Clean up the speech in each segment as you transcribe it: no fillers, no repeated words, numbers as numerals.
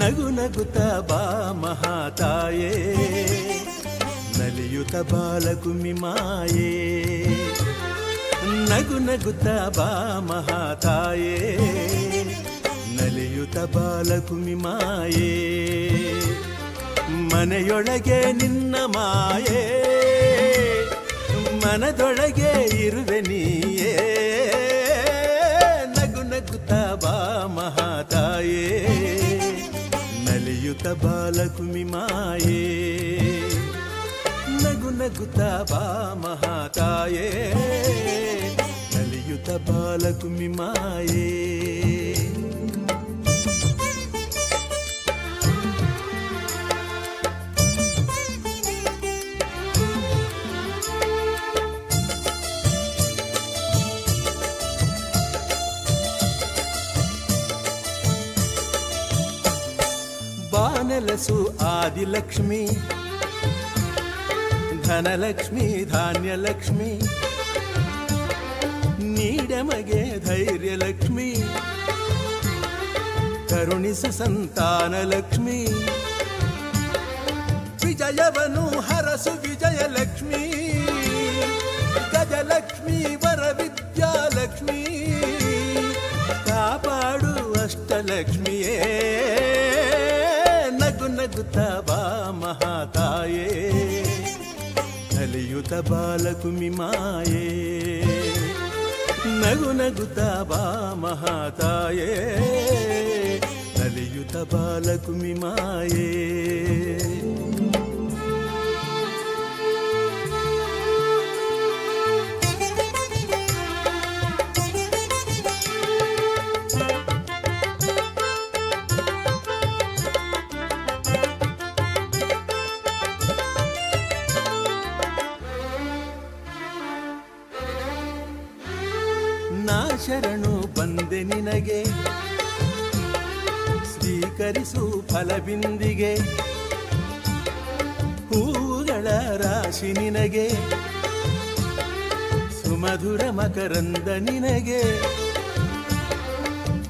ನಗು ನಗುತ್ತ ಬಾ ಮಹಾತಾಯೇ ನಲಿಯುತ ಬಾಲಕುಮಿ ಮಾಯೇ ನಗು ನಗುತ್ತ ಬಾ ಮಹಾತಾಯೇ ನಲಿಯುತ ಬಾಲಕುಮಿ ಮಾಯೇ ಮನೆಯೊಳಗೆ ನಿನ್ನ ಮಾಯೇ ಮನದೊಳಗೆ ಇರುವೆ ನೀಯೇ ನಗು ನಗುತ್ತ ಬಾ ಮಹಾತಾಯೇ ನಲಿಯುತ ಬಾಲಕುಮಿ ಮಾಯೇ ನಗು ನಗುತ್ತ ಬಾ ಮಹಾತಾಯೇ ನಲಿಯುತ ಬಾಲಕುಮಿ ಮಾಯೇ ಬಾನಲಸು ಆದಿಲಕ್ಷ್ಮಿ ಧನಲಕ್ಷ್ಮಿ ಧಾನ್ಯಲಕ್ಷ್ಮಿ ನೀಡಮಗೆ ಧೈರ್ಯಲಕ್ಷ್ಮಿ ಕರುಣಿಸು ಸಂತಾನಲಕ್ಷ್ಮಿ ವಿಜಯವನು ಹರಸು ವಿಜಯಲಕ್ಷ್ಮಿ ಗಜಲಕ್ಷ್ಮಿ ವರವಿದ್ಯಾಲಕ್ಷ್ಮಿ ಕಾಪಾಡು ಅಷ್ಟಲಕ್ಷ್ಮಿಯೇ ನಗು ನಗುತ್ತ ಬಾ ಮಹಾತಾಯೇ ನಲಿಯುತ ಬಾಲಕುಮಿ ಮಾಯೇ ನಗು ನಗುತ್ತ ಬಾ ಮಹಾತಾಯೇ ನಲಿಯುತ ಬಾಲಕುಮಿ ಮಾಯೇ ಶರಣು ಬಂದೆ ನಿನಗೆ ಸ್ವೀಕರಿಸು ಫಲಬಿಂದಿಗೆ ಹೂಗಳ ರಾಶಿ ನಿನಗೆ ಸುಮಧುರ ಮಕರಂದ ನಿನಗೆ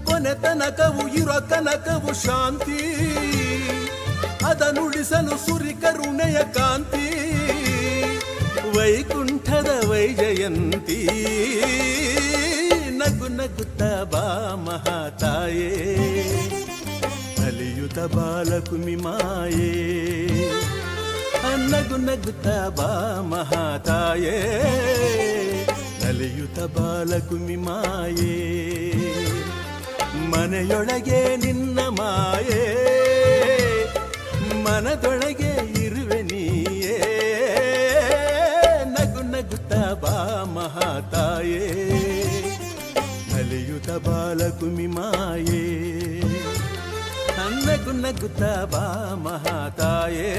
ಕೊನೆ ತನಕವು ಇರೋ ತನಕವು ಶಾಂತಿ ಅದನುಳಿಸಲು ಸುರಿ ಕರುಣೆಯ ಕಾಂತಿ ವೈಕುಂಠದ ವೈಜಯಂತಿ ನಗು ನಗುತ್ತ ಬಾ ಮಹಾತಾಯೇ ನಲಿಯುತ ಬಾಲಕುಮಿ ಮಾಯೇ ನಗು ನಗುತ್ತ ಬಾ ಮಹಾತಾಯೇ ನಲಿಯುತ ಬಾಲಕುಮಿ ಮಾಯೇ ಮನೆಯೊಳಗೆ ನಿನ್ನ ಮಾಯೇ ಮನದೊಳಗೆ ಇರುವೆ ನೀಯೇ ನಗು ನಗುತ್ತ ಬಾ ಮಹಾತಾಯೇ ನಲಿಯುತ ಬಾಲಕುಮಿ ಮಾಯೇ ನಗು ನಗುತ್ತ ಬಾ ಮಹಾತಾಯೇ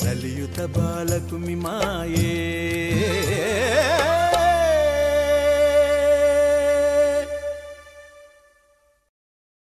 ನಲಿಯುತ ಬಾಲಕುಮಿ ಮಾಯೇ